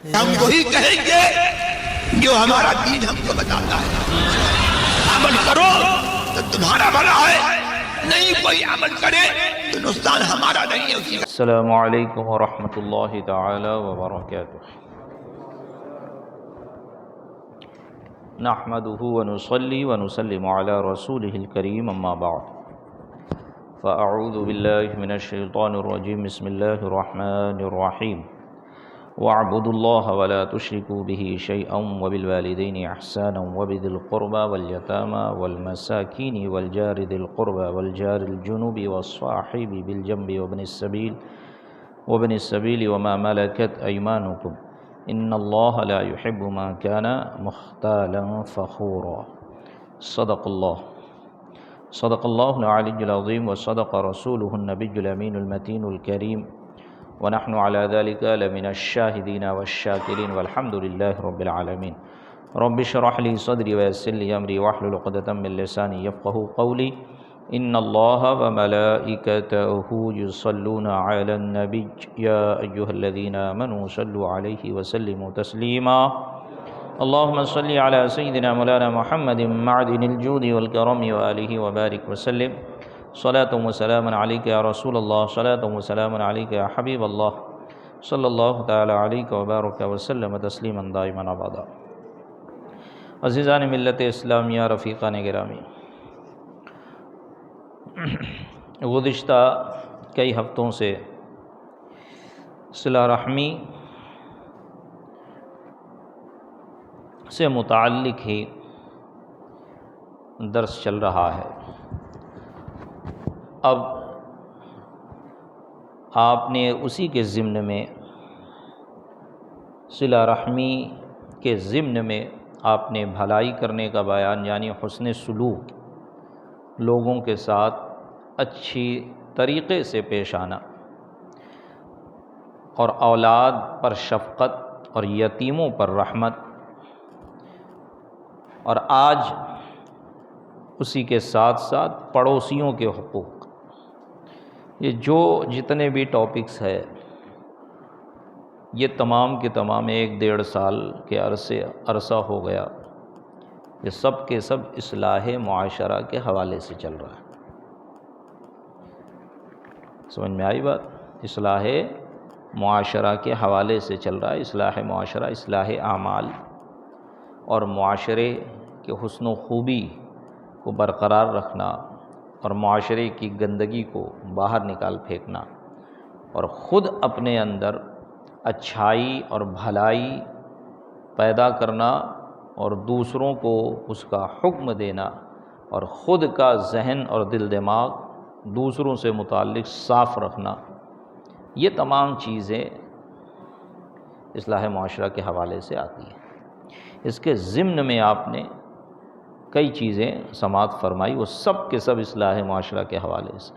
ہم وہی کہیں گے جو ہمارا دین ہم کو بتاتا ہے۔ عمل کرو تو تمہارا بھلا ہے، نہیں کوئی عمل کرے تو نقصان ہمارا نہیں ہے اسی کا۔ السلام علیکم ورحمۃ اللہ تعالی وبرکاتہ۔ نحمده ونصلي ونسلم على رسوله الكريم اما بعد فاعوذ بالله من الشيطان الرجيم بسم الله الرحمن الرحيم واعبدوا الله ولا تشركوا به شيئا وبالوالدين احسانا وبذي القربى واليتامى والمساكين والجار ذي القربى والجار الجنوب والصاحب بالجنب وابن السبيل وما ملكت ايمانكم ان اللہ لا يحب ما كان مختالا فخورا۔ صدق اللہ العلی العظیم وصدق رسولہ النبی الامین المتین الکریم ونحن على ذلك لمن الشاہدین والشاکرین والحمد للہ رب العالمین۔ رب اشرح لی صدری ویسر لی امری واحلل عقدۃ من لسانی یفقہوا قولی۔ ان اللہ وملائکتہ یصلون علی النبی یا ایہا الذین آمنوا صلوا علیہ وسلموا تسلیما۔ اللہم صل علی سیدنا مولانا محمد معدن الجود والکرم وآلہ وبارک وسلم۔ صلاۃ و سلام علیک یا رسول اللہ، صلاۃ و سلام علیک یا حبیب اللہ، صلی اللہ تعالی علیک وبارک وسلم تسلیما دائما ابدا۔ عزیزان ملت اسلامیہ، رفیقان گرامی، گزشتہ کئی ہفتوں سے صلہ رحمی سے متعلق ہی درس چل رہا ہے۔ اب آپ نے اسی کے ضمن میں صلہ رحمی کے ضمن میں آپ نے بھلائی کرنے کا بیان، یعنی حسن سلوک، لوگوں کے ساتھ اچھی طریقے سے پیش آنا، اور اولاد پر شفقت اور یتیموں پر رحمت، اور آج اسی کے ساتھ ساتھ پڑوسیوں کے حقوق۔ یہ جو جتنے بھی ٹاپکس ہے، یہ تمام کے تمام 1-1.5 سال کے عرصہ ہو گیا، یہ سب کے سب اصلاح معاشرہ کے حوالے سے چل رہا ہے۔ سمجھ میں آئی بات؟ اصلاح معاشرہ کے حوالے سے چل رہا ہے۔ اصلاح معاشرہ، اصلاح اعمال اور معاشرے کے حسن و خوبی کو برقرار رکھنا، اور معاشرے کی گندگی کو باہر نکال پھینکنا، اور خود اپنے اندر اچھائی اور بھلائی پیدا کرنا، اور دوسروں کو اس کا حکم دینا، اور خود کا ذہن اور دل دماغ دوسروں سے متعلق صاف رکھنا، یہ تمام چیزیں اصلاح معاشرہ کے حوالے سے آتی ہیں۔ اس کے ضمن میں آپ نے کئی چیزیں سماعت فرمائی، وہ سب کے سب اصلاح معاشرہ کے حوالے سے۔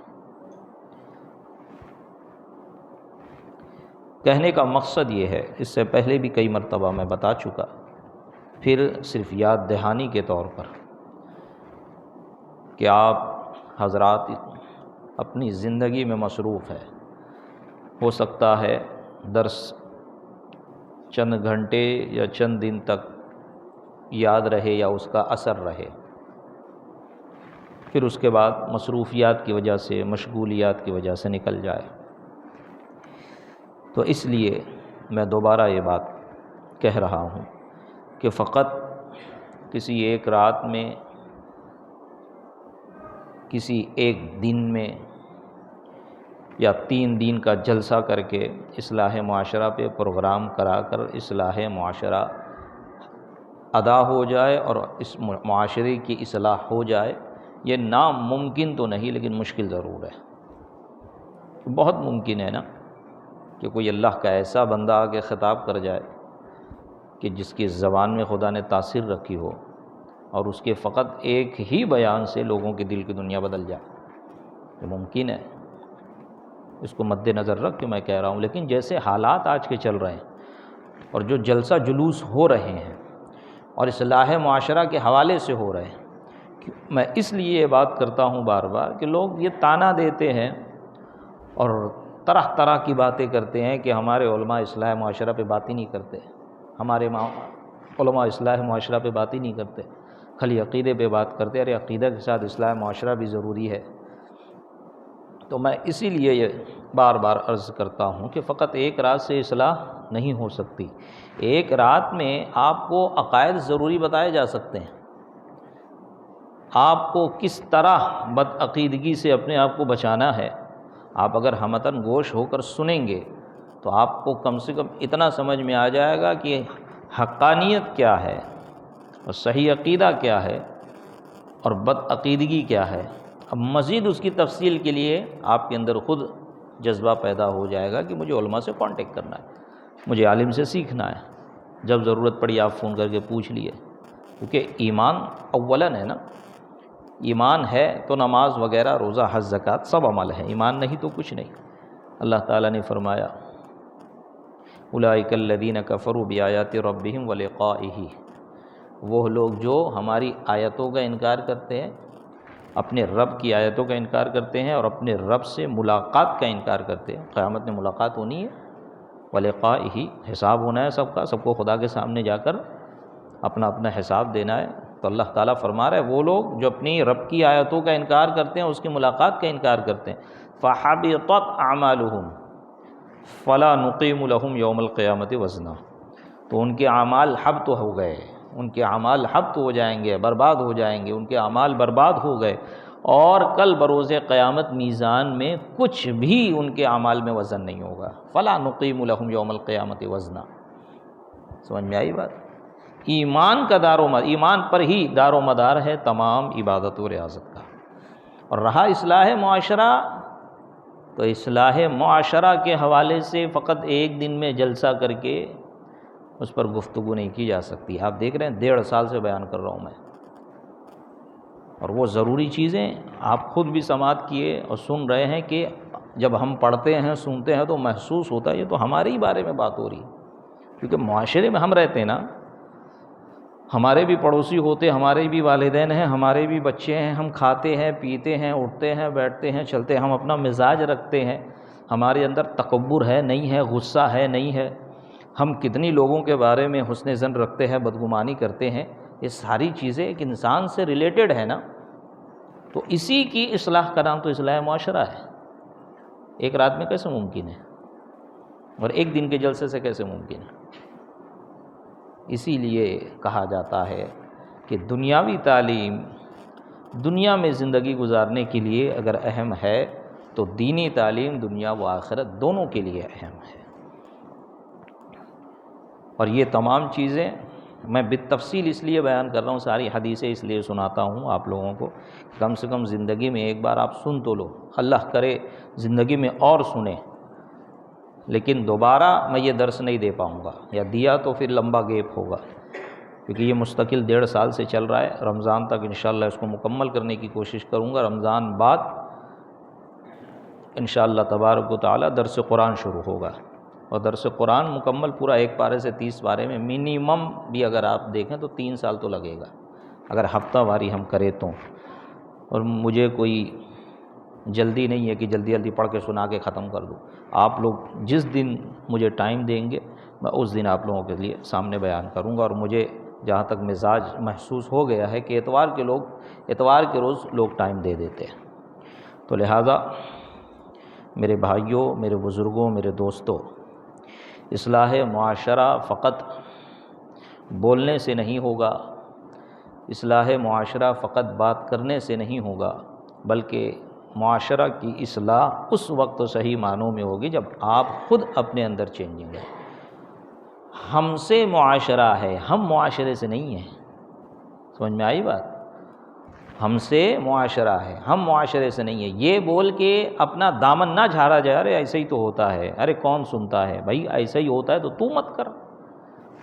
کہنے کا مقصد یہ ہے، اس سے پہلے بھی کئی مرتبہ میں بتا چکا، پھر صرف یاد دہانی کے طور پر، کہ آپ حضرات اپنی زندگی میں مصروف ہے، ہو سکتا ہے درس چند گھنٹے یا چند دن تک یاد رہے یا اس کا اثر رہے، پھر اس کے بعد مصروفیات کی وجہ سے، مشغولیات کی وجہ سے نکل جائے۔ تو اس لیے میں دوبارہ یہ بات کہہ رہا ہوں کہ فقط کسی ایک رات میں، کسی ایک دن میں، یا 3 دن کا جلسہ کر کے اصلاح معاشرہ پہ پروگرام کرا کر اصلاح معاشرہ ادا ہو جائے اور اس معاشرے کی اصلاح ہو جائے، یہ ناممکن تو نہیں، لیکن مشکل ضرور ہے۔ بہت ممکن ہے نا کہ کوئی اللہ کا ایسا بندہ آ کے خطاب کر جائے کہ جس کی زبان میں خدا نے تاثیر رکھی ہو، اور اس کے فقط ایک ہی بیان سے لوگوں کے دل کی دنیا بدل جائے، یہ ممکن ہے۔ اس کو مد نظر رکھ کے میں کہہ رہا ہوں۔ لیکن جیسے حالات آج کے چل رہے ہیں، اور جو جلسہ جلوس ہو رہے ہیں، اور اصلاح معاشرہ کے حوالے سے ہو رہے ہیں، میں اس لیے یہ بات کرتا ہوں بار بار کہ لوگ یہ طعنہ دیتے ہیں اور طرح طرح کی باتیں کرتے ہیں کہ ہمارے علماء اصلاح معاشرہ پہ بات ہی نہیں کرتے، ہمارے علماء اصلاح معاشرہ پہ بات ہی نہیں کرتے، خالی عقیدے پہ بات کرتے۔ ارے عقیدہ کے ساتھ اصلاح معاشرہ بھی ضروری ہے۔ تو میں اسی لیے یہ بار بار عرض کرتا ہوں کہ فقط ایک رات سے اصلاح نہیں ہو سکتی۔ ایک رات میں آپ کو عقائد ضروری بتائے جا سکتے ہیں، آپ کو کس طرح بدعقیدگی سے اپنے آپ کو بچانا ہے۔ آپ اگر ہمتن گوش ہو کر سنیں گے تو آپ کو کم سے کم اتنا سمجھ میں آ جائے گا کہ حقانیت کیا ہے اور صحیح عقیدہ کیا ہے اور بدعقیدگی کیا ہے۔ اب مزید اس کی تفصیل کے لیے آپ کے اندر خود جذبہ پیدا ہو جائے گا کہ مجھے علماء سے کانٹیکٹ کرنا ہے، مجھے عالم سے سیکھنا ہے۔ جب ضرورت پڑی آپ فون کر کے پوچھ لیے، کیونکہ ایمان اولاً ہے نا، ایمان ہے تو نماز وغیرہ، روزہ، حج، زکوٰۃ سب عمل ہے، ایمان نہیں تو کچھ نہیں۔ اللہ تعالیٰ نے فرمایا اولئک الذین کفروا بآیات ربہم ولقائہ، وہ لوگ جو ہماری آیتوں کا انکار کرتے ہیں، اپنے رب کی آیتوں کا انکار کرتے ہیں اور اپنے رب سے ملاقات کا انکار کرتے ہیں۔ قیامت میں ملاقات ہونی ہے، ولقائہ، حساب ہونا ہے سب کا، سب کو خدا کے سامنے جا کر اپنا اپنا حساب دینا ہے۔ تو اللہ تعالیٰ فرما رہا ہے وہ لوگ جو اپنی رب کی آیتوں کا انکار کرتے ہیں، اس کی ملاقات کا انکار کرتے ہیں، فحبطت اعمالہم فلا نقیم لہم یوم القیامت وزنا، تو ان کے اعمال حبط ہو گئے، ان کے اعمال حبط ہو جائیں گے، برباد ہو جائیں گے، ان کے اعمال برباد ہو گئے، اور کل بروز قیامت میزان میں کچھ بھی ان کے اعمال میں وزن نہیں ہوگا۔ فلا نقیم لہم یوم القیامت وزنا، سمجھ میں آئی بات؟ ایمان کا ایمان پر ہی دار و مدار ہے تمام عبادت و ریاضت کا۔ اور رہا اصلاح معاشرہ، تو اصلاح معاشرہ کے حوالے سے فقط ایک دن میں جلسہ کر کے اس پر گفتگو نہیں کی جا سکتی۔ آپ دیکھ رہے ہیں 1.5 سال سے بیان کر رہا ہوں میں، اور وہ ضروری چیزیں آپ خود بھی سماعت کیے اور سن رہے ہیں کہ جب ہم پڑھتے ہیں سنتے ہیں تو محسوس ہوتا ہے یہ تو ہمارے ہی بارے میں بات ہو رہی ہے، کیونکہ معاشرے میں ہم رہتے ہیں نا، ہمارے بھی پڑوسی ہوتے، ہمارے بھی والدین ہیں، ہمارے بھی بچے ہیں، ہم کھاتے ہیں، پیتے ہیں، اٹھتے ہیں، بیٹھتے ہیں، چلتے ہیں، ہم اپنا مزاج رکھتے ہیں، ہمارے اندر تکبر ہے نہیں ہے، غصہ ہے نہیں ہے، ہم کتنی لوگوں کے بارے میں حسن ظن رکھتے ہیں، بدگمانی کرتے ہیں، یہ ساری چیزیں ایک انسان سے ریلیٹڈ ہے نا۔ تو اسی کی اصلاح کا نام تو اصلاح معاشرہ ہے۔ ایک رات میں کیسے ممکن ہے، اور ایک دن کے جلسے سے کیسے ممکن ہے؟ اسی لیے کہا جاتا ہے کہ دنیاوی تعلیم دنیا میں زندگی گزارنے کے لیے اگر اہم ہے تو دینی تعلیم دنیا و آخرت دونوں کے لیے اہم ہے۔ اور یہ تمام چیزیں میں بالتفصیل اس لیے بیان کر رہا ہوں، ساری حدیثیں اس لیے سناتا ہوں آپ لوگوں کو، کم سے کم زندگی میں ایک بار آپ سن تو لو، اللہ کرے زندگی میں اور سنیں، لیکن دوبارہ میں یہ درس نہیں دے پاؤں گا، یا دیا تو پھر لمبا گیپ ہوگا، کیونکہ یہ مستقل 1.5 سال سے چل رہا ہے۔ رمضان تک انشاءاللہ اس کو مکمل کرنے کی کوشش کروں گا، رمضان بعد انشاءاللہ تبارک و تعالی درس قرآن شروع ہوگا، اور درس قرآن مکمل پورا 1 پارے سے 30 پارے میں منیمم بھی اگر آپ دیکھیں تو 3 سال تو لگے گا، اگر ہفتہ واری ہم کریں تو۔ اور مجھے کوئی جلدی نہیں ہے کہ جلدی جلدی پڑھ کے سنا کے ختم کر دوں، آپ لوگ جس دن مجھے ٹائم دیں گے میں اس دن آپ لوگوں کے لیے سامنے بیان کروں گا۔ اور مجھے جہاں تک مزاج محسوس ہو گیا ہے کہ اتوار کے روز لوگ ٹائم دے دیتے ہیں، تو لہٰذا میرے بھائیوں، میرے بزرگوں، میرے دوستوں، اصلاح معاشرہ فقط بولنے سے نہیں ہوگا، اصلاح معاشرہ فقط بات کرنے سے نہیں ہوگا، بلکہ معاشرہ کی اصلاح اس وقت صحیح معنوں میں ہوگی جب آپ خود اپنے اندر چینجنگ ہے۔ ہم سے معاشرہ ہے، ہم معاشرے سے نہیں ہیں، سمجھ میں آئی بات؟ ہم سے معاشرہ ہے، ہم معاشرے سے نہیں ہیں، یہ بول کے اپنا دامن نہ جھاڑا جائے، ارے ایسے ہی تو ہوتا ہے، ارے کون سنتا ہے؟ بھائی ایسا ہی ہوتا ہے تو مت کر،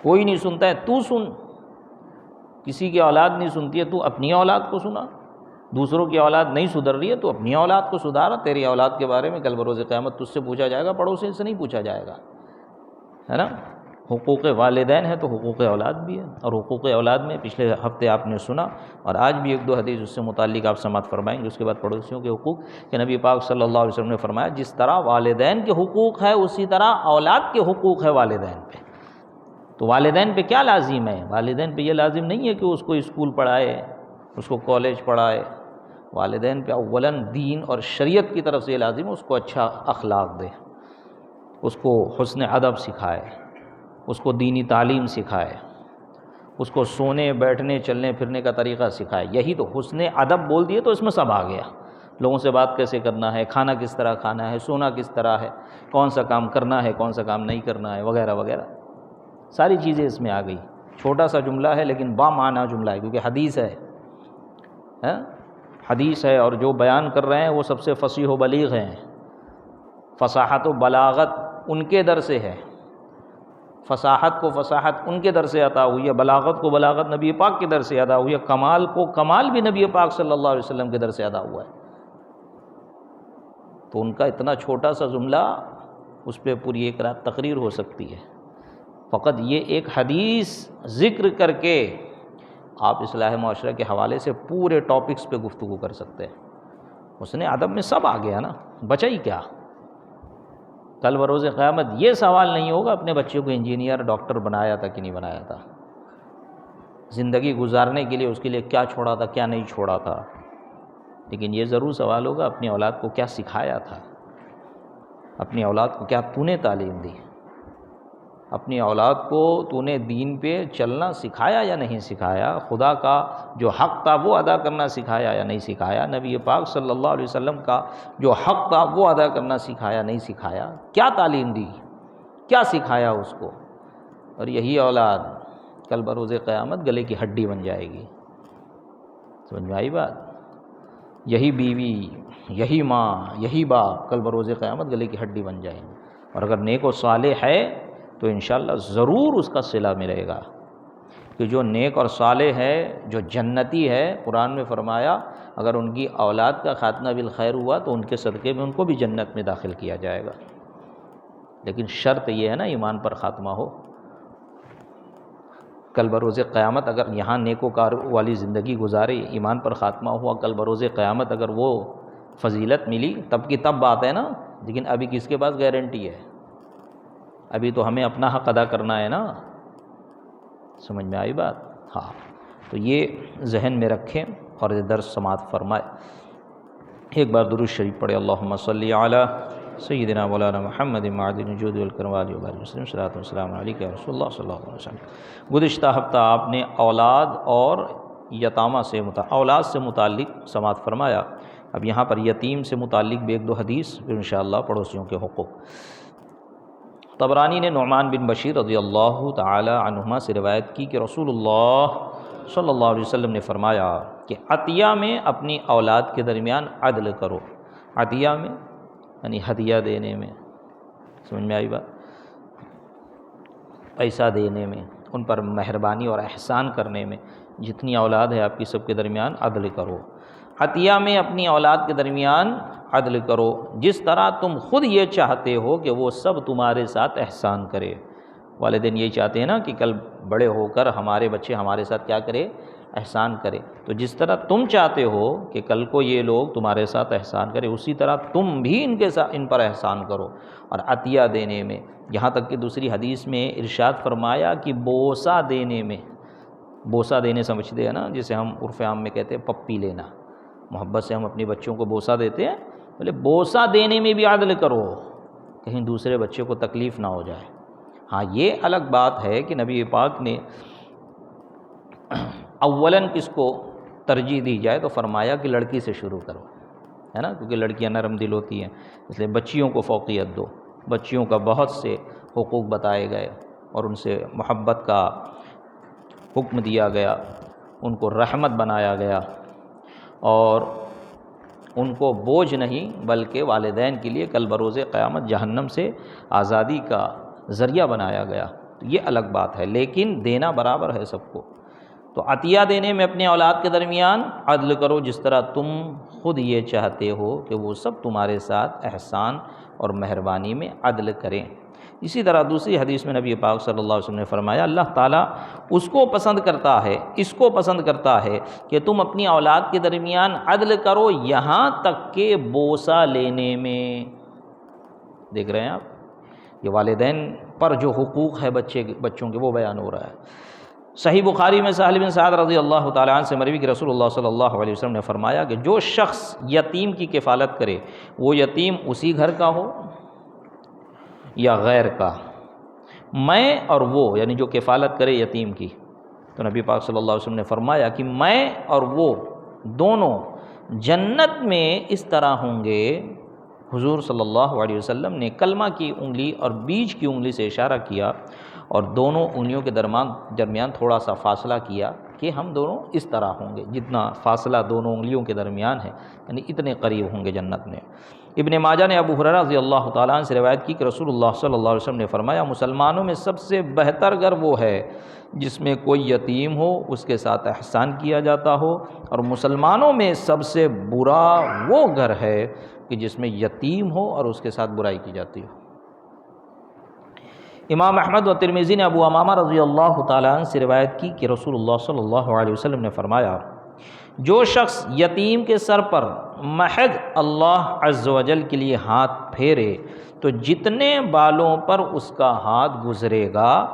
کوئی نہیں سنتا ہے تو سن، کسی کی اولاد نہیں سنتی ہے تو اپنی اولاد کو سنا، دوسروں کی اولاد نہیں سدھر رہی ہے تو اپنی اولاد کو سدھارا، تیری اولاد کے بارے میں کل بروز قیامت تجھ سے پوچھا جائے گا، پڑوسی سے نہیں پوچھا جائے گا، ہے نا؟ حقوق والدین ہے تو حقوق اولاد بھی ہے، اور حقوق اولاد میں پچھلے ہفتے آپ نے سنا، اور آج بھی ایک دو حدیث اس سے متعلق آپ سماعت فرمائیں گے۔ اس کے بعد پڑوسیوں کے حقوق، کہ نبی پاک صلی اللہ علیہ وسلم نے فرمایا جس طرح والدین کے حقوق ہے اسی طرح اولاد کے حقوق ہے والدین پہ۔ تو والدین پہ کیا لازم ہے؟ والدین پہ یہ لازم نہیں ہے کہ اس کو اسکول پڑھائے، اس کو کالج پڑھائے۔ والدین پہ اولاً دین اور شریعت کی طرف سے یہ لازم ہے اس کو اچھا اخلاق دے، اس کو حسن ادب سکھائے، اس کو دینی تعلیم سکھائے، اس کو سونے بیٹھنے چلنے پھرنے کا طریقہ سکھائے۔ یہی تو حسن ادب بول دیے تو اس میں سب آ گیا، لوگوں سے بات کیسے کرنا ہے، کھانا کس طرح کھانا ہے، سونا کس طرح ہے، کون سا کام کرنا ہے کون سا کام نہیں کرنا ہے، وغیرہ وغیرہ ساری چیزیں اس میں آ گئی۔ چھوٹا سا جملہ ہے لیکن بامعنی جملہ ہے، کیونکہ حدیث ہے، حدیث ہے، اور جو بیان کر رہے ہیں وہ سب سے فصیح و بلیغ ہیں۔ فصاحت و بلاغت ان کے در سے ہے، فصاحت کو فصاحت ان کے در سے عطا ہوئی ہے، بلاغت کو بلاغت نبی پاک کے در سے عطا ہوئی ہے، کمال کو کمال بھی نبی پاک صلی اللہ علیہ وسلم کے در سے عطا ہوا ہے۔ تو ان کا اتنا چھوٹا سا جملہ، اس پہ پوری ایک رات تقریر ہو سکتی ہے۔ فقط یہ ایک حدیث ذکر کر کے آپ اصلاح معاشرہ کے حوالے سے پورے ٹاپکس پہ گفتگو کر سکتے ہیں۔ اس نے ادب میں سب آ گیا نا، بچا ہی کیا؟ کل بروز قیامت یہ سوال نہیں ہوگا اپنے بچوں کو انجینئر ڈاکٹر بنایا تھا کہ نہیں بنایا تھا، زندگی گزارنے کے لیے اس کے لیے کیا چھوڑا تھا کیا نہیں چھوڑا تھا، لیکن یہ ضرور سوال ہوگا اپنی اولاد کو کیا سکھایا تھا، اپنی اولاد کو کیا تو نے تعلیم دی، اپنی اولاد کو تو نے دین پہ چلنا سکھایا یا نہیں سکھایا، خدا کا جو حق تھا وہ ادا کرنا سکھایا یا نہیں سکھایا، نبی پاک صلی اللہ علیہ وسلم کا جو حق تھا وہ ادا کرنا سکھایا نہیں سکھایا، کیا تعلیم دی، کیا سکھایا اس کو۔ اور یہی اولاد کل بروز قیامت گلے کی ہڈی بن جائے گی۔ سمجھ میں آئی بات؟ یہی بیوی، یہی ماں، یہی باپ کل بروز قیامت گلے کی ہڈی بن جائیں گے۔ اور اگر نیک و صالح ہے تو انشاءاللہ ضرور اس کا صلہ ملے گا، کہ جو نیک اور صالح ہے، جو جنتی ہے، قرآن میں فرمایا اگر ان کی اولاد کا خاتمہ بالخیر ہوا تو ان کے صدقے میں ان کو بھی جنت میں داخل کیا جائے گا، لیکن شرط یہ ہے نا ایمان پر خاتمہ ہو۔ کل بروز قیامت اگر یہاں نیک و کار والی زندگی گزارے، ایمان پر خاتمہ ہوا، کل بروز قیامت اگر وہ فضیلت ملی تب کی تب بات ہے نا، لیکن ابھی کس کے پاس گارنٹی ہے؟ ابھی تو ہمیں اپنا حق ادا کرنا ہے نا۔ سمجھ میں آئی بات؟ ہاں، تو یہ ذہن میں رکھیں اور یہ درس سماعت فرمائے۔ ایک بار درود شریف پڑھے، اللہم صلی علی سیدنا مولانا محمد معدن الجود والکرم وآلہ وبارک وسلم، صلاۃ و سلام علیک یا رسول اللہ صلی اللہ علیہ وسلم۔ گزشتہ ہفتہ آپ نے اولاد اور یتامہ سے اولاد سے متعلق سماعت فرمایا، اب یہاں پر یتیم سے متعلق بھی ایک دو حدیث پھر انشاءاللہ پڑوسیوں کے حقوق۔ طبرانی نے نعمان بن بشیر رضی اللہ تعالی عنہما سے روایت کی کہ رسول اللہ صلی اللہ علیہ وسلم نے فرمایا کہ عطیہ میں اپنی اولاد کے درمیان عدل کرو۔ عطیہ میں یعنی ہدیہ دینے میں، سمجھ میں آئی بات؟ پیسہ دینے میں، ان پر مہربانی اور احسان کرنے میں، جتنی اولاد ہے آپ کی سب کے درمیان عدل کرو۔ عطیہ میں اپنی اولاد کے درمیان عدل کرو جس طرح تم خود یہ چاہتے ہو کہ وہ سب تمہارے ساتھ احسان کرے۔ والدین یہی چاہتے ہیں نا کہ کل بڑے ہو کر ہمارے بچے ہمارے ساتھ کیا کرے؟ احسان کرے۔ تو جس طرح تم چاہتے ہو کہ کل کو یہ لوگ تمہارے ساتھ احسان کرے، اسی طرح تم بھی ان پر احسان کرو۔ اور عطیہ دینے میں، یہاں تک کہ دوسری حدیث میں ارشاد فرمایا کہ بوسہ دینے میں، بوسہ دینے سمجھتے ہیں نا جسے ہم عرف عام میں کہتے ہیں پپی لینا، محبت سے ہم اپنے بچوں کو بوسہ دیتے ہیں، بولے بوسہ دینے میں بھی عدل کرو، کہیں دوسرے بچے کو تکلیف نہ ہو جائے۔ ہاں، یہ الگ بات ہے کہ نبی پاک نے اولاً کس کو ترجیح دی جائے تو فرمایا کہ لڑکی سے شروع کرو، ہے نا، کیونکہ لڑکیاں نرم دل ہوتی ہیں، اس لیے بچیوں کو فوقیت دو۔ بچیوں کا بہت سے حقوق بتائے گئے اور ان سے محبت کا حکم دیا گیا، ان کو رحمت بنایا گیا، اور ان کو بوجھ نہیں بلکہ والدین کے لیے کل بروز قیامت جہنم سے آزادی کا ذریعہ بنایا گیا۔ تو یہ الگ بات ہے، لیکن دینا برابر ہے سب کو۔ تو عطیہ دینے میں اپنے اولاد کے درمیان عدل کرو جس طرح تم خود یہ چاہتے ہو کہ وہ سب تمہارے ساتھ احسان اور مہربانی میں عدل کریں۔ اسی طرح دوسری حدیث میں نبی پاک صلی اللہ علیہ وسلم نے فرمایا اللہ تعالیٰ اس کو پسند کرتا ہے، اس کو پسند کرتا ہے کہ تم اپنی اولاد کے درمیان عدل کرو یہاں تک کہ بوسہ لینے میں۔ دیکھ رہے ہیں آپ، یہ والدین پر جو حقوق ہے بچوں کے وہ بیان ہو رہا ہے۔ صحیح بخاری میں سہل بن سعد رضی اللہ تعالیٰ عنہ سے مروی کہ رسول اللہ صلی اللہ علیہ وسلم نے فرمایا کہ جو شخص یتیم کی کفالت کرے، وہ یتیم اسی گھر کا ہو یا غیر کا، میں اور وہ، یعنی جو کفالت کرے یتیم کی، تو نبی پاک صلی اللہ علیہ وسلم نے فرمایا کہ میں اور وہ دونوں جنت میں اس طرح ہوں گے۔ حضور صلی اللہ علیہ وسلم نے کلمہ کی انگلی اور بیچ کی انگلی سے اشارہ کیا اور دونوں انگلیوں کے درمیان تھوڑا سا فاصلہ کیا کہ ہم دونوں اس طرح ہوں گے، جتنا فاصلہ دونوں انگلیوں کے درمیان ہے، یعنی اتنے قریب ہوں گے جنت میں۔ ابن ماجہ نے ابو ہریرہ رضی اللہ تعالیٰ عنہ سے روایت کی کہ رسول اللہ صلی اللہ علیہ وسلم نے فرمایا مسلمانوں میں سب سے بہتر گھر وہ ہے جس میں کوئی یتیم ہو، اس کے ساتھ احسان کیا جاتا ہو، اور مسلمانوں میں سب سے برا وہ گھر ہے کہ جس میں یتیم ہو اور اس کے ساتھ برائی کی جاتی ہو۔ امام احمد و ترمذی نے ابو امامہ رضی اللہ تعالیٰ عنہ سے روایت کی کہ رسول اللہ صلی اللہ علیہ وسلم نے فرمایا جو شخص یتیم کے سر پر محض اللہ عز و جل کے لیے ہاتھ پھیرے تو جتنے بالوں پر اس کا ہاتھ گزرے گا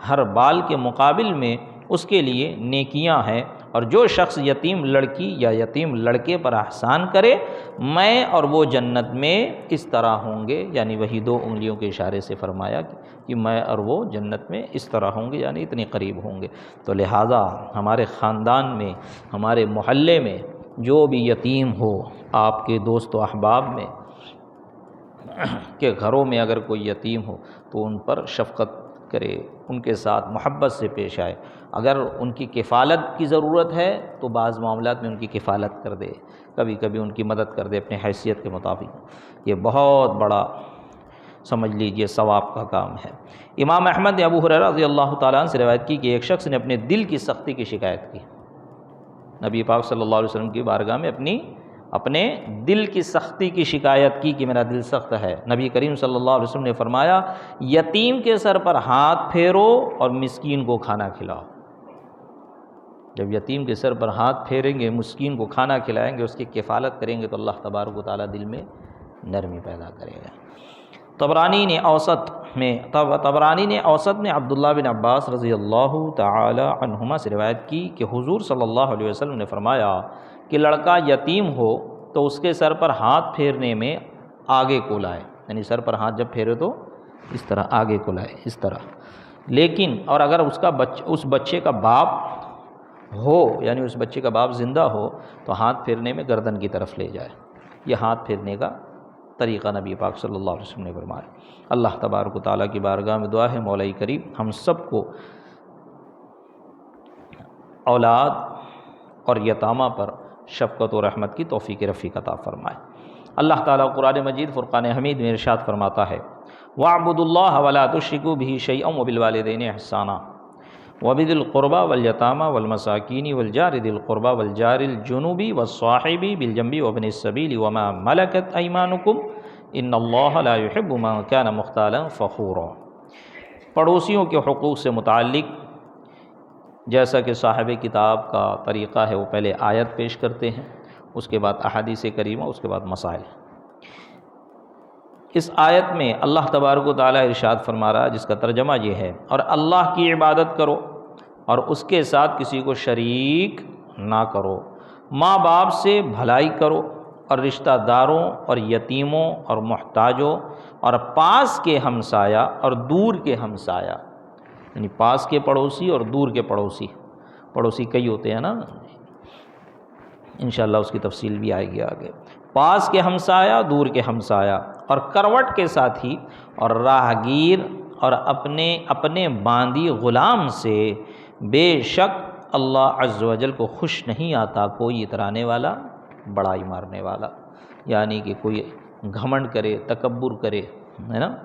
ہر بال کے مقابل میں اس کے لیے نیکیاں ہیں، اور جو شخص یتیم لڑکی یا یتیم لڑکے پر احسان کرے میں اور وہ جنت میں اس طرح ہوں گے، یعنی وہی دو انگلیوں کے اشارے سے فرمایا کہ میں اور وہ جنت میں اس طرح ہوں گے، یعنی اتنے قریب ہوں گے۔ تو لہٰذا ہمارے خاندان میں، ہمارے محلے میں جو بھی یتیم ہو، آپ کے دوست و احباب میں کہ گھروں میں اگر کوئی یتیم ہو تو ان پر شفقت کرے، ان کے ساتھ محبت سے پیش آئے۔ اگر ان کی کفالت کی ضرورت ہے تو بعض معاملات میں ان کی کفالت کر دے، کبھی کبھی ان کی مدد کر دے اپنے حیثیت کے مطابق، یہ بہت بڑا سمجھ لیجئے ثواب کا کام ہے۔ امام احمد نے ابو ہریرہ رضی اللہ تعالیٰ عنہ سے روایت کی کہ ایک شخص نے اپنے دل کی سختی کی شکایت کی، نبی پاک صلی اللہ علیہ وسلم کی بارگاہ میں اپنے دل کی سختی کی شکایت کی کہ میرا دل سخت ہے۔ نبی کریم صلی اللہ علیہ وسلم نے فرمایا یتیم کے سر پر ہاتھ پھیرو اور مسکین کو کھانا کھلاؤ۔ جب یتیم کے سر پر ہاتھ پھیریں گے، مسکین کو کھانا کھلائیں گے، اس کی کفالت کریں گے تو اللہ تبارک و تعالیٰ دل میں نرمی پیدا کرے گا۔ طبرانی نے اوسط میں عبداللہ بن عباس رضی اللہ تعالی عنہما سے روایت کی کہ حضور صلی اللہ علیہ وسلم نے فرمایا کہ لڑکا یتیم ہو تو اس کے سر پر ہاتھ پھیرنے میں آگے کو لائے، یعنی سر پر ہاتھ جب پھیرے تو اس طرح آگے کو لائے، اس طرح۔ لیکن اور اگر اس بچے کا باپ ہو، یعنی اس بچے کا باپ زندہ ہو تو ہاتھ پھیرنے میں گردن کی طرف لے جائے۔ یہ ہاتھ پھیرنے کا طریقہ نبی پاک صلی اللہ علیہ وسلم نے فرمایا۔ اللہ تبارک و تعالیٰ کی بارگاہ میں دعا ہے مولا کریم ہم سب کو اولاد اور یتامہ پر شفقت و رحمت کی توفیق رفیق عطا فرمائے۔ اللہ تعالیٰ قرآن مجید فرقان حمید میں ارشاد فرماتا ہے وَاعْبُدُوا اللَّهَ وَلَا تُشْرِكُوا بِهِ شَيْئًا وَبِالْوَالِدَيْنِ إِحْسَانًا وَبِذِي الْقُرْبَى وَالْيَتَامَى وَالْمَسَاكِينِ وَالْجَارِ ذِي الْقُرْبَى وَالْجَارِ الْجُنُبِ وَالصَّاحِبِ بِالْجَنبِ وَابْنِ السَّبِيلِ وَمَا مَلَكَتْ أَيْمَانُكُمْ إِنَّ اللَّهَ لَا يُحِبُّ مَن كَانَ مُخْتَالًا فَخُورًا۔ پڑوسیوں کے حقوق سے متعلق جیسا کہ صاحب کتاب کا طریقہ ہے وہ پہلے آیت پیش کرتے ہیں، اس کے بعد احادیث کریمہ، اس کے بعد مسائل۔ اس آیت میں اللہ تبارک و تعالیٰ ارشاد فرما رہا ہے جس کا ترجمہ یہ ہے اور اللہ کی عبادت کرو اور اس کے ساتھ کسی کو شریک نہ کرو، ماں باپ سے بھلائی کرو اور رشتہ داروں اور یتیموں اور محتاجوں اور پاس کے ہمسایہ اور دور کے ہمسایہ، یعنی پاس کے پڑوسی اور دور کے پڑوسی کئی ہوتے ہیں نا، انشاءاللہ اس کی تفصیل بھی آئے گی آگے۔ پاس کے ہمسایہ، دور کے ہمسایہ اور کروٹ کے ساتھی اور راہگیر اور اپنے باندی غلام سے، بے شک اللہ عز و جل کو خوش نہیں آتا کوئی اترانے والا، بڑائی مارنے والا، یعنی کہ کوئی گھمنڈ کرے، تکبر کرے، ہے نا،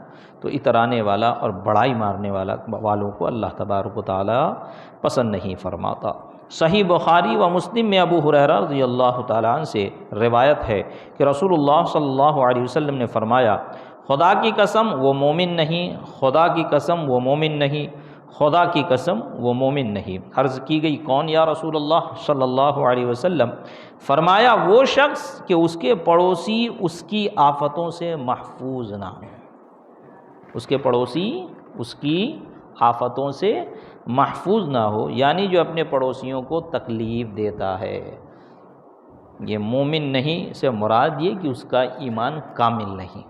تو اترانے والا اور بڑائی مارنے والوں کو اللہ تبارک و تعالیٰ پسند نہیں فرماتا۔ صحیح بخاری و مسلم میں ابو ہریرہ رضی اللہ تعالیٰ عنہ سے روایت ہے کہ رسول اللہ صلی اللہ علیہ وسلم نے فرمایا خدا کی قسم وہ مومن نہیں، خدا کی قسم وہ مومن نہیں، خدا کی قسم وہ مومن نہیں۔ عرض کی گئی کون یا رسول اللہ صلی اللہ علیہ وسلم؟ فرمایا وہ شخص کہ اس کے پڑوسی اس کی آفتوں سے محفوظ نہ ہو، اس کے پڑوسی اس کی آفتوں سے محفوظ نہ ہو، یعنی جو اپنے پڑوسیوں کو تکلیف دیتا ہے۔ یہ مومن نہیں سے مراد یہ کہ اس کا ایمان کامل نہیں،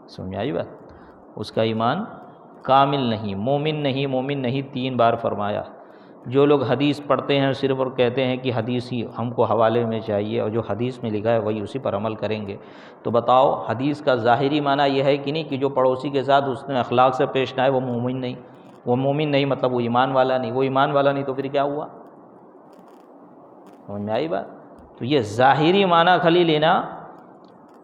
سمجھ آئی بات؟ اس کا ایمان کامل نہیں، مومن نہیں، مومن نہیں 3 بار فرمایا۔ جو لوگ حدیث پڑھتے ہیں صرف اور کہتے ہیں کہ حدیث ہی ہم کو حوالے میں چاہیے اور جو حدیث میں لکھا ہے وہی اسی پر عمل کریں گے، تو بتاؤ حدیث کا ظاہری معنی یہ ہے کہ نہیں کہ جو پڑوسی کے ساتھ اس نے اخلاق سے پیش نہ آئے وہ مومن نہیں؟ وہ مومن نہیں مطلب وہ ایمان والا نہیں، وہ ایمان والا نہیں تو پھر کیا ہوا؟ سمجھ میں آئی بات؟ تو یہ ظاہری معنی خالی لینا،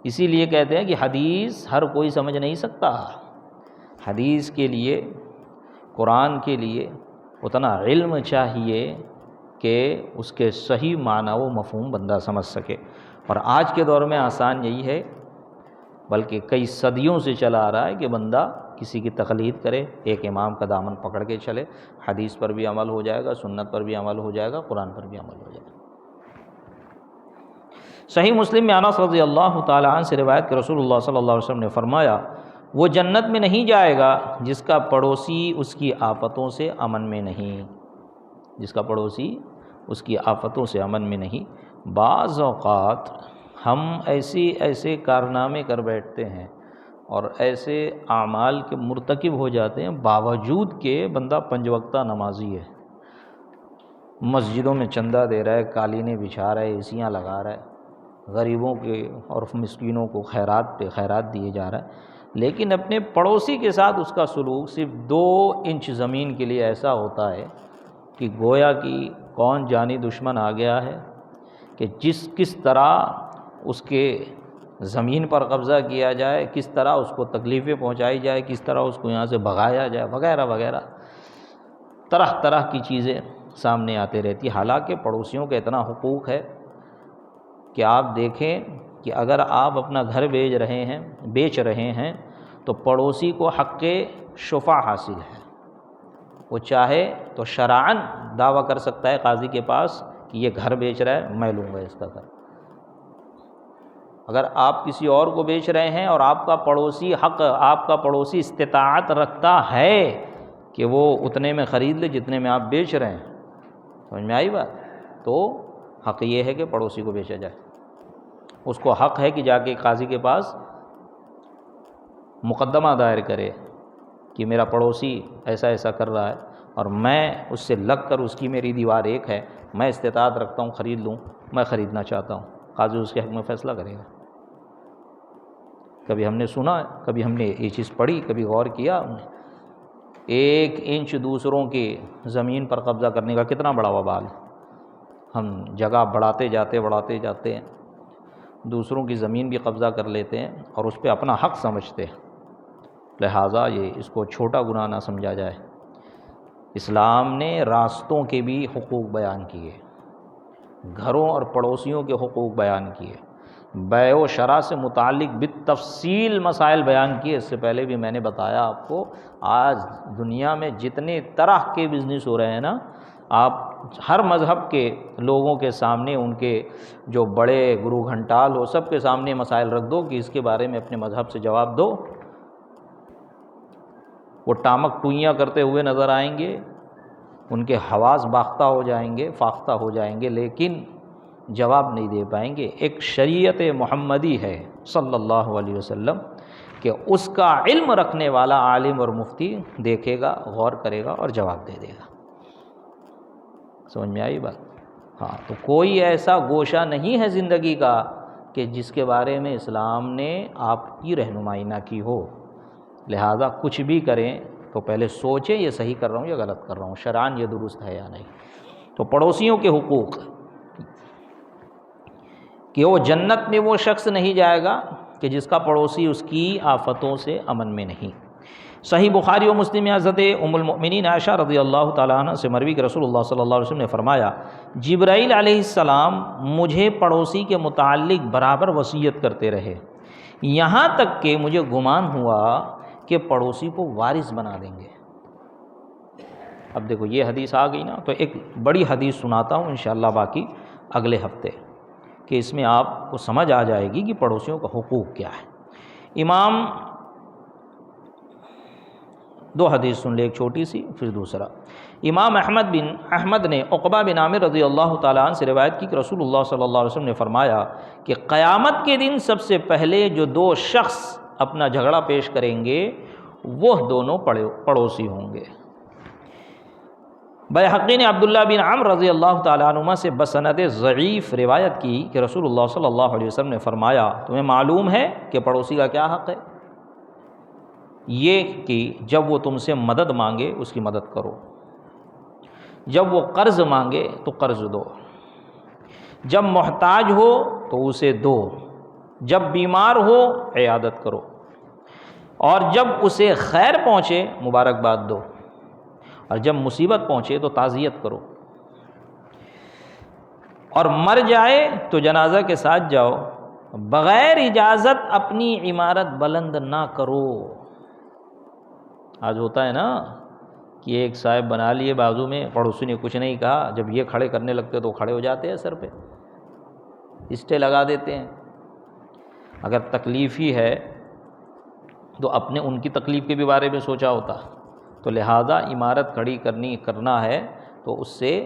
اسی لیے کہتے ہیں کہ حدیث ہر کوئی سمجھ نہیں سکتا۔ حدیث کے لیے، قرآن کے لیے اتنا علم چاہیے کہ اس کے صحیح معنی و مفہوم بندہ سمجھ سکے، اور آج کے دور میں آسان یہی ہے، بلکہ کئی صدیوں سے چلا آ رہا ہے کہ بندہ کسی کی تقلید کرے، ایک امام کا دامن پکڑ کے چلے، حدیث پر بھی عمل ہو جائے گا، سنت پر بھی عمل ہو جائے گا، قرآن پر بھی عمل ہو جائے گا۔ صحیح مسلم میں انس رضی اللہ تعالی عنہ سے روایت کہ رسول اللہ صلی اللہ علیہ وسلم نے فرمایا وہ جنت میں نہیں جائے گا جس کا پڑوسی اس کی آفتوں سے امن میں نہیں، جس کا پڑوسی اس کی آفتوں سے امن میں نہیں۔ بعض اوقات ہم ایسے کارنامے کر بیٹھتے ہیں اور ایسے اعمال کے مرتکب ہو جاتے ہیں باوجود کہ بندہ 5 وقتہ نمازی ہے، مسجدوں میں چندہ دے رہا ہے، قالینیں بچھا رہا ہے، اے لگا رہا ہے، غریبوں کے اور مسکینوں کو خیرات پہ خیرات دیے جا رہا ہے، لیکن اپنے پڑوسی کے ساتھ اس کا سلوک صرف 2 انچ زمین کے لیے ایسا ہوتا ہے کہ گویا کہ کون جانی دشمن آ گیا ہے کہ کس طرح اس کے زمین پر قبضہ کیا جائے، کس طرح اس کو تکلیفیں پہنچائی جائے، کس طرح اس کو یہاں سے بھگایا جائے، وغیرہ وغیرہ طرح طرح کی چیزیں سامنے آتے رہتی۔ حالانکہ پڑوسیوں کا اتنا حقوق ہے کہ آپ دیکھیں کہ اگر آپ اپنا گھر بیچ رہے ہیں تو پڑوسی کو حق شفع حاصل ہے، وہ چاہے تو شرعاً دعویٰ کر سکتا ہے قاضی کے پاس کہ یہ گھر بیچ رہا ہے، میں لوں گا اس کا گھر۔ اگر آپ کسی اور کو بیچ رہے ہیں اور آپ کا پڑوسی استطاعت رکھتا ہے کہ وہ اتنے میں خرید لے جتنے میں آپ بیچ رہے ہیں، سمجھ میں آئی بات؟ تو حق یہ ہے کہ پڑوسی کو بیچا جائے، اس کو حق ہے کہ جا کے قاضی کے پاس مقدمہ دائر کرے کہ میرا پڑوسی ایسا ایسا کر رہا ہے اور میں اس سے لگ کر اس کی میری دیوار ایک ہے، میں استطاعت رکھتا ہوں خرید لوں، میں خریدنا چاہتا ہوں، قاضی اس کے حق میں فیصلہ کرے گا۔ کبھی ہم نے سنا، کبھی ہم نے یہ چیز پڑھی، کبھی غور کیا، 1 انچ دوسروں کی زمین پر قبضہ کرنے کا کتنا بڑا وبال ہے۔ ہم جگہ بڑھاتے جاتے ہیں، دوسروں کی زمین بھی قبضہ کر لیتے ہیں اور اس پہ اپنا حق سمجھتے ہیں، لہٰذا اس کو چھوٹا گناہ نہ سمجھا جائے۔ اسلام نے راستوں کے بھی حقوق بیان کیے، گھروں اور پڑوسیوں کے حقوق بیان کیے، بیع و شرع سے متعلق بالتفصیل مسائل بیان کیے۔ اس سے پہلے بھی میں نے بتایا آپ کو، آج دنیا میں جتنے طرح کے بزنس ہو رہے ہیں نا، آپ ہر مذہب کے لوگوں کے سامنے، ان کے جو بڑے گرو گھنٹال ہو، سب کے سامنے مسائل رکھ دو کہ اس کے بارے میں اپنے مذہب سے جواب دو، وہ ٹامک ٹوئیاں کرتے ہوئے نظر آئیں گے، ان کے حواس فاختہ ہو جائیں گے، لیکن جواب نہیں دے پائیں گے۔ ایک شریعت محمدی ہے صلی اللہ علیہ وسلم کہ اس کا علم رکھنے والا عالم اور مفتی دیکھے گا، غور کرے گا اور جواب دے دے گا۔ سمجھ میں آئی بات؟ ہاں، تو کوئی ایسا گوشہ نہیں ہے زندگی کا کہ جس کے بارے میں اسلام نے آپ کی رہنمائی نہ کی ہو، لہٰذا کچھ بھی کریں تو پہلے سوچیں یہ صحیح کر رہا ہوں یا غلط کر رہا ہوں، شرعاً یہ درست ہے یا نہیں۔ تو پڑوسیوں کے حقوق کہ وہ جنت میں وہ شخص نہیں جائے گا کہ جس کا پڑوسی اس کی آفتوں سے امن میں نہیں۔ صحیح بخاری و مسلم میں حضرت ام المؤمنین عائشہ رضی اللہ تعالیٰ عنہ سے مروی کہ رسول اللہ صلی اللہ علیہ وسلم نے فرمایا جبرائیل علیہ السلام مجھے پڑوسی کے متعلق برابر وصیت کرتے رہے یہاں تک کہ مجھے گمان ہوا کہ پڑوسی کو وارث بنا دیں گے۔ اب دیکھو یہ حدیث آ گئی نا، تو ایک بڑی حدیث سناتا ہوں انشاءاللہ باقی اگلے ہفتے، کہ اس میں آپ کو سمجھ آ جائے گی کہ پڑوسیوں کا حقوق کیا ہے۔ دو حدیث سن لے، ایک چھوٹی سی پھر دوسرا۔ امام احمد نے عقبہ بن عامر رضی اللہ تعالیٰ عنہ سے روایت کی کہ رسول اللہ صلی اللہ علیہ وسلم نے فرمایا کہ قیامت کے دن سب سے پہلے جو دو شخص اپنا جھگڑا پیش کریں گے وہ دونوں پڑوسی ہوں گے۔ بیہقی نے عبداللہ بن عمرو رضی اللہ تعالیٰ عنہما سے بسند ضعیف روایت کی کہ رسول اللہ صلی اللہ علیہ وسلم نے فرمایا تمہیں معلوم ہے کہ پڑوسی کا کیا حق ہے؟ یہ کہ جب وہ تم سے مدد مانگے اس کی مدد کرو، جب وہ قرض مانگے تو قرض دو، جب محتاج ہو تو اسے دو، جب بیمار ہو عیادت کرو، اور جب اسے خیر پہنچے مبارکباد دو، اور جب مصیبت پہنچے تو تعزیت کرو، اور مر جائے تو جنازہ کے ساتھ جاؤ، بغیر اجازت اپنی عمارت بلند نہ کرو۔ آج ہوتا ہے نا کہ ایک صاحب بنا لیے بازو میں، پڑوسی نے کچھ نہیں کہا، جب یہ کھڑے کرنے لگتے تو کھڑے ہو جاتے ہیں سر پہ، اسٹے لگا دیتے ہیں۔ اگر تکلیف ہی ہے تو اپنے ان کی تکلیف کے بھی بارے میں سوچا ہوتا، تو لہٰذا عمارت کھڑی کرنا ہے تو اس سے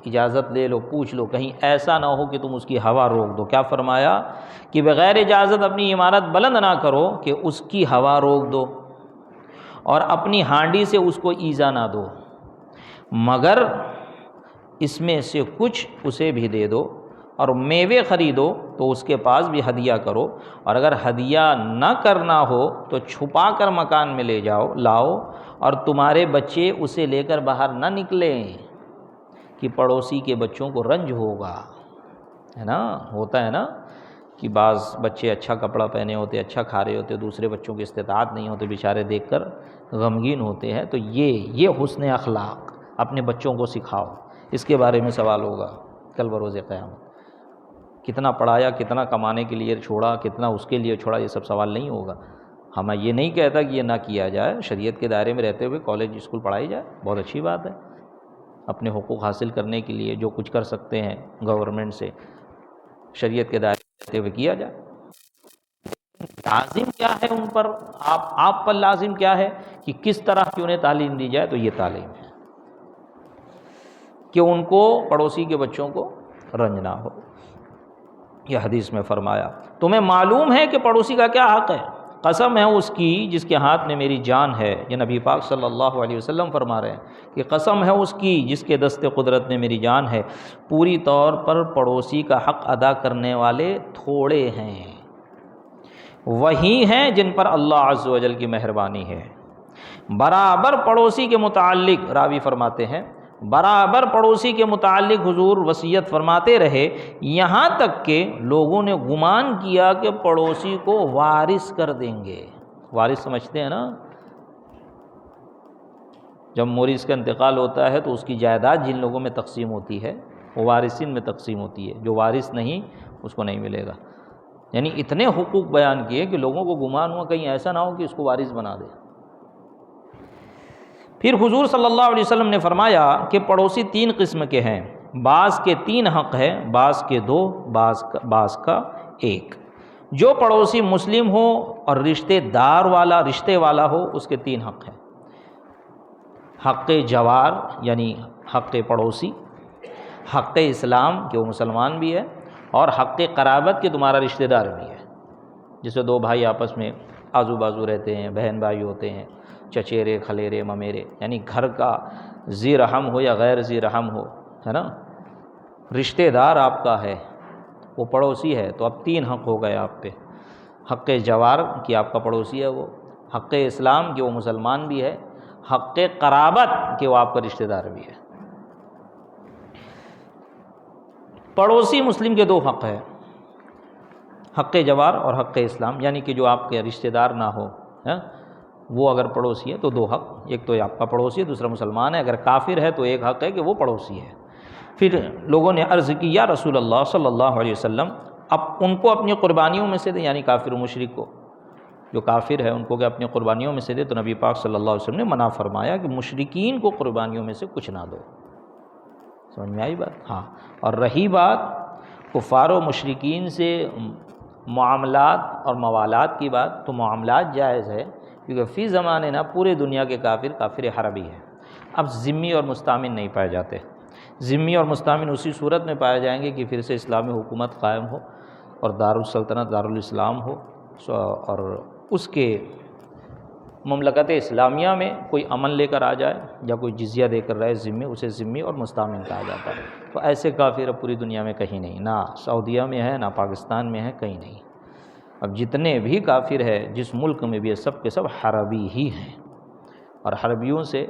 اجازت لے لو، پوچھ لو، کہیں ایسا نہ ہو کہ تم اس کی ہوا روک دو۔ کیا فرمایا کہ بغیر اجازت اپنی عمارت بلند نہ کرو کہ اس کی ہوا روک دو، اور اپنی ہانڈی سے اس کو ایذا نہ دو، مگر اس میں سے کچھ اسے بھی دے دو، اور میوے خریدو تو اس کے پاس بھی ہدیہ کرو، اور اگر ہدیہ نہ کرنا ہو تو چھپا کر مکان میں لاؤ، اور تمہارے بچے اسے لے کر باہر نہ نکلیں کہ پڑوسی کے بچوں کو رنج ہوگا، ہے نا؟ ہوتا ہے نا کہ بعض بچے اچھا کپڑا پہنے ہوتے، اچھا کھا رہے ہوتے، دوسرے بچوں کی استطاعت نہیں ہوتے، بیچارے دیکھ کر غمگین ہوتے ہیں۔ تو یہ حسن اخلاق اپنے بچوں کو سکھاؤ، اس کے بارے میں سوال ہوگا کل بروز قیامت۔ کتنا پڑھایا، کتنا کمانے کے لیے چھوڑا، کتنا اس کے لیے چھوڑا، یہ سب سوال نہیں ہوگا۔ ہمیں یہ نہیں کہتا کہ یہ نہ کیا جائے، شریعت کے دائرے میں رہتے ہوئے کالج اسکول پڑھائی جائے، بہت اچھی بات ہے۔ اپنے حقوق حاصل کرنے کے لیے جو کچھ کر سکتے ہیں گورنمنٹ سے، شریعت کے دائرے میں رہتے ہوئے کیا جائے۔ لازم کیا ہے ان پر، آپ پر لازم کیا ہے کہ کس طرح کی انہیں تعلیم دی جائے، تو یہ تعلیم ہے کہ ان کو پڑوسی کے بچوں کو رنج نہ ہو۔ یہ حدیث میں فرمایا تمہیں معلوم ہے کہ پڑوسی کا کیا حق ہے؟ قسم ہے اس کی جس کے ہاتھ میں میری جان ہے، یہ نبی پاک صلی اللہ علیہ وسلم فرما رہے ہیں کہ قسم ہے اس کی جس کے دست قدرت میں میری جان ہے، پوری طور پر پڑوسی کا حق ادا کرنے والے تھوڑے ہیں، وہی ہیں جن پر اللہ عز و جل کی مہربانی ہے۔ برابر پڑوسی کے متعلق راوی فرماتے ہیں، برابر پڑوسی کے متعلق حضور وصیت فرماتے رہے، یہاں تک کہ لوگوں نے گمان کیا کہ پڑوسی کو وارث کر دیں گے۔ وارث سمجھتے ہیں نا، جب مورث کا انتقال ہوتا ہے تو اس کی جائیداد جن لوگوں میں تقسیم ہوتی ہے وہ وارثین میں تقسیم ہوتی ہے، جو وارث نہیں اس کو نہیں ملے گا۔ یعنی اتنے حقوق بیان کیے کہ لوگوں کو گمان ہوا کہیں ایسا نہ ہو کہ اس کو وارث بنا دے۔ پھر حضور صلی اللہ علیہ وسلم نے فرمایا کہ پڑوسی تین قسم کے ہیں، بعض کے 3 حق ہے، بعض کے 2، بعض کا 1۔ جو پڑوسی مسلم ہو اور رشتے والا ہو اس کے 3 حق ہیں، حق جوار یعنی حق پڑوسی، حق اسلام کہ وہ مسلمان بھی ہے، اور حق قرابت کہ تمہارا رشتہ دار بھی ہے۔ جیسے 2 بھائی آپس میں آزو بازو رہتے ہیں، بہن بھائی ہوتے ہیں، چچیرے خلیرے ممیرے، یعنی گھر کا ذی رحم ہو یا غیر ذی رحم ہو، ہے نا، رشتہ دار آپ کا ہے، وہ پڑوسی ہے، تو اب 3 حق ہو گئے آپ پہ، حق جوار کہ آپ کا پڑوسی ہے وہ، حق اسلام کہ وہ مسلمان بھی ہے، حق قرابت کہ وہ آپ کا رشتہ دار بھی ہے۔ پڑوسی مسلم کے 2 حق ہے، حق جوار اور حق اسلام، یعنی کہ جو آپ کے رشتہ دار نہ ہو، وہ اگر پڑوسی ہے تو 2 حق، ایک تو آپ کا پڑوسی ہے، دوسرا مسلمان ہے، اگر کافر ہے تو ایک حق ہے کہ وہ پڑوسی ہے۔ پھر لوگوں نے عرض کی یا رسول اللہ صلی اللہ علیہ وسلم، اب ان کو اپنی قربانیوں میں سے دیں، یعنی کافر و مشرک کو، جو کافر ہے ان کو کہ اپنی قربانیوں میں سے دے، تو نبی پاک صلی اللہ علیہ وسلم نے منع فرمایا کہ مشرکین کو قربانیوں میں سے کچھ نہ دو۔ سمجھ میں آئی بات؟ ہاں۔ اور رہی بات کفار و مشرکین سے معاملات اور موالات کی بات، تو معاملات جائز ہے، کیونکہ فی زمانے نا پورے دنیا کے کافر حربی ہیں۔ اب ذمی اور مستامن نہیں پائے جاتے۔ ذمی اور مستامن اسی صورت میں پائے جائیں گے کہ پھر سے اسلامی حکومت قائم ہو اور دارالسلطنت دارالاسلام ہو، اور اس کے مملکت اسلامیہ میں کوئی امن لے کر آ جائے یا کوئی جزیہ دے کر رہے ذمی، اسے ذمی اور مستامن کہا جاتا ہے۔ تو ایسے کافر اب پوری دنیا میں کہیں نہیں، نہ سعودیہ میں ہے، نہ پاکستان میں ہے، کہیں نہیں۔ اب جتنے بھی کافر ہے جس ملک میں بھی ہے، سب کے سب حربی ہی ہیں، اور حربیوں سے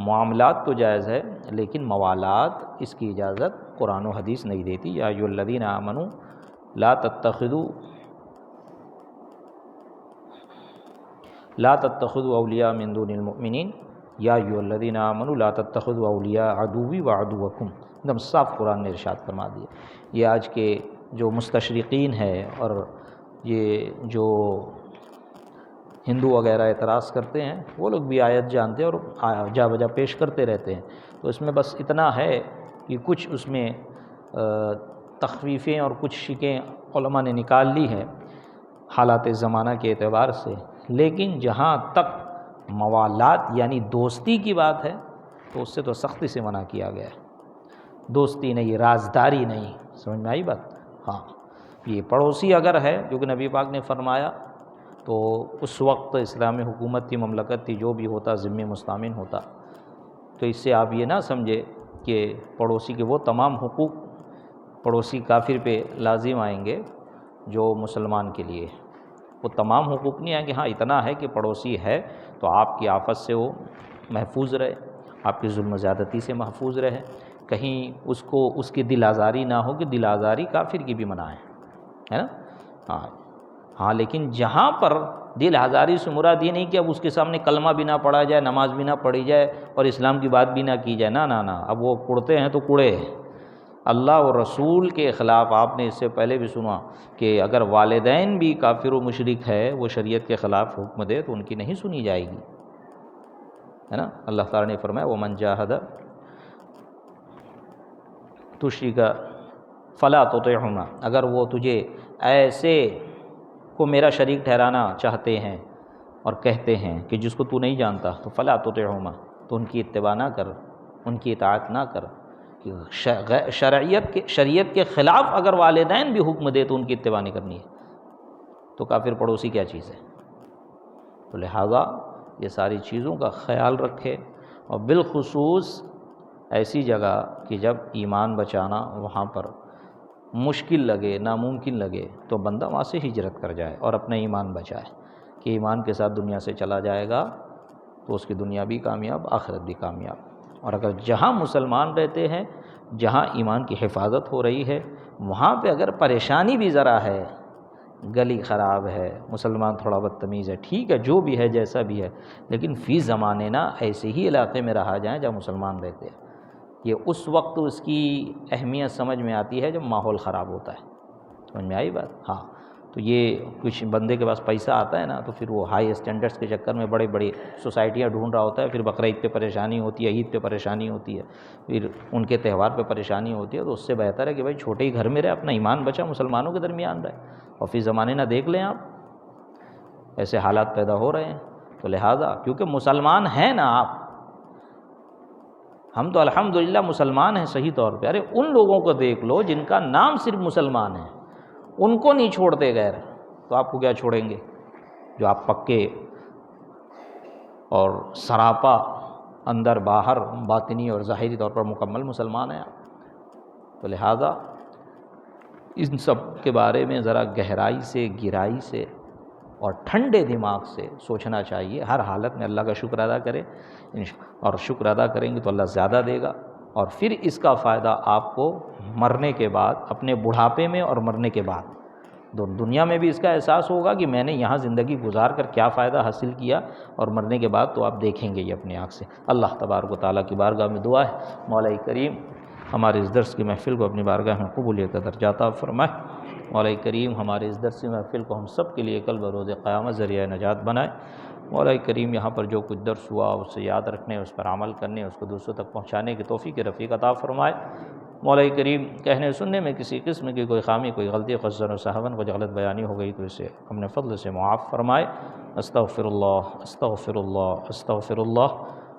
معاملات تو جائز ہے، لیکن موالات اس کی اجازت قرآن و حدیث نہیں دیتی۔ یا ایھا الذین آمنوا لا تتخذوا اولیاء من دون المؤمنین، یا ایھا الذین آمنوا لا تتخذوا اولیاء عدوی وعدوکم، ایک دم صاف قرآن نے ارشاد فرما دیا۔ یہ آج کے جو مستشرقین ہیں اور یہ جو ہندو وغیرہ اعتراض کرتے ہیں، وہ لوگ بھی آیت جانتے ہیں اور جا بجا پیش کرتے رہتے ہیں۔ تو اس میں بس اتنا ہے کہ کچھ اس میں تخفیفیں اور کچھ شکیں علماء نے نکال لی ہیں حالات زمانہ کے اعتبار سے، لیکن جہاں تک موالات یعنی دوستی کی بات ہے تو اس سے تو سختی سے منع کیا گیا ہے۔ دوستی نہیں، رازداری نہیں۔ سمجھ میں آئی بات؟ ہاں، یہ پڑوسی اگر ہے، جو کہ نبی پاک نے فرمایا، تو اس وقت اسلامی حکومت کی مملکت تھی، جو بھی ہوتا ذمی مستامن ہوتا، تو اس سے آپ یہ نہ سمجھے کہ پڑوسی کے وہ تمام حقوق پڑوسی کافر پہ لازم آئیں گے جو مسلمان کے لیے، وہ تمام حقوق نہیں آئیں گے۔ ہاں اتنا ہے کہ پڑوسی ہے تو آپ کی آفت سے وہ محفوظ رہے، آپ کی ظلم و زیادتی سے محفوظ رہے، کہیں اس کی دل آزاری نہ ہو، کہ دل آزاری کافر کی بھی منع ہے نا۔ ہاں لیکن جہاں پر دل آزاری سے مراد یہ نہیں کہ اب اس کے سامنے کلمہ بھی نہ پڑھا جائے، نماز بھی نہ پڑھی جائے اور اسلام کی بات بھی نہ کی جائے، نہ، اب وہ کڑتے ہیں تو کڑے ہیں۔ اللہ و رسول کے خلاف، آپ نے اس سے پہلے بھی سنا کہ اگر والدین بھی کافر و مشرک ہے، وہ شریعت کے خلاف حکم دے تو ان کی نہیں سنی جائے گی، ہے نا۔ اللہ تعالیٰ نے فرمایا وَمَنْ جَاهَدَ تُشْرِكَ فَلَا تُطِعْهُمَا، اگر وہ تجھے ایسے کو میرا شریک ٹھہرانا چاہتے ہیں اور کہتے ہیں کہ جس کو تو نہیں جانتا، تو فَلَا تُطِعْهُمَا، تو ان کی اتباع نہ کر، ان کی اطاعت نہ کر۔ شریعت کے خلاف اگر والدین بھی حکم دے تو ان کی اتباع نہیں کرنی ہے، تو کافر پڑوسی کیا چیز ہے؟ تو لہٰذا یہ ساری چیزوں کا خیال رکھے، اور بالخصوص ایسی جگہ کہ جب ایمان بچانا وہاں پر مشکل لگے، ناممکن لگے، تو بندہ وہاں سے ہجرت کر جائے اور اپنا ایمان بچائے، کہ ایمان کے ساتھ دنیا سے چلا جائے گا تو اس کی دنیا بھی کامیاب، آخرت بھی کامیاب۔ اور اگر جہاں مسلمان رہتے ہیں، جہاں ایمان کی حفاظت ہو رہی ہے، وہاں پہ اگر پریشانی بھی ذرا ہے، گلی خراب ہے، مسلمان تھوڑا بدتمیز ہے، ٹھیک ہے، جو بھی ہے جیسا بھی ہے، لیکن فی زمانے نا ایسے ہی علاقے میں رہا جائیں جہاں مسلمان رہتے ہیں۔ یہ اس وقت اس کی اہمیت سمجھ میں آتی ہے جب ماحول خراب ہوتا ہے۔ سمجھ میں آئی بات؟ ہاں، تو یہ کچھ بندے کے پاس پیسہ آتا ہے نا، تو پھر وہ ہائی اسٹینڈرڈس کے چکر میں بڑے بڑے سوسائٹیاں ڈھونڈ رہا ہوتا ہے، پھر بقرعید پہ پریشانی ہوتی ہے، عید پہ پریشانی ہوتی ہے، پھر ان کے تہوار پہ پریشانی ہوتی ہے، تو اس سے بہتر ہے کہ بھائی چھوٹے ہی گھر میں رہے، اپنا ایمان بچا، مسلمانوں کے درمیان رہے۔ اور فی زمانے نہ دیکھ لیں آپ ایسے حالات پیدا ہو رہے ہیں، تو لہٰذا کیونکہ مسلمان ہیں نا آپ، ہم تو الحمدللہ مسلمان ہیں صحیح طور پہ۔ ارے ان لوگوں کو دیکھ لو جن کا نام صرف مسلمان ہے، ان کو نہیں چھوڑتے غیر، تو آپ کو کیا چھوڑیں گے جو آپ پکے اور سراپا اندر باہر باطنی اور ظاہری طور پر مکمل مسلمان ہیں آپ۔ تو لہٰذا ان سب کے بارے میں ذرا گہرائی سے، گہرائی سے اور ٹھنڈے دماغ سے سوچنا چاہیے۔ ہر حالت میں اللہ کا شکر ادا کریں، اور شکر ادا کریں گے تو اللہ زیادہ دے گا، اور پھر اس کا فائدہ آپ کو مرنے کے بعد، اپنے بڑھاپے میں اور مرنے کے بعد دنیا میں بھی اس کا احساس ہوگا کہ میں نے یہاں زندگی گزار کر کیا فائدہ حاصل کیا، اور مرنے کے بعد تو آپ دیکھیں گے یہ اپنے آنکھ سے۔ اللہ تبارک و تعالیٰ کی بارگاہ میں دعا ہے مولا کریم ہمارے اس درس کی محفل کو اپنی بارگاہ میں قبولیت کا درجہ عطا فرمائے۔ مولا کریم ہمارے اس درس محفل کو ہم سب کے لیے کل بروز قیامت ذریعہ نجات بنائے۔ مولا کریم یہاں پر جو کچھ درس ہوا اسے یاد رکھنے، اس پر عمل کرنے، اس کو دوسروں تک پہنچانے کی توفیق رفیق عطا فرمائے۔ مولا کریم کہنے سننے میں کسی قسم کی کوئی خامی، کوئی غلطی، قصور و سہون، کوئی غلط بیانی ہو گئی تو اسے اپنے فضل سے معاف فرمائے۔ استغفر اللہ استغفر اللہ استغفر اللہ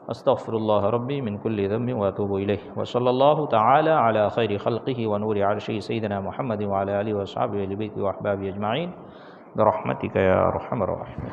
استغفر اللہ ربی من کل ذنب واتوب الیہ، وصلی اللہ تعالی علی خیر خلقہ ونور عرشہ سیدنا محمد وعلی آلہ وصحبہ اہل بیتہ واحبابہ اجمعین برحمتک یا ارحم الراحمین۔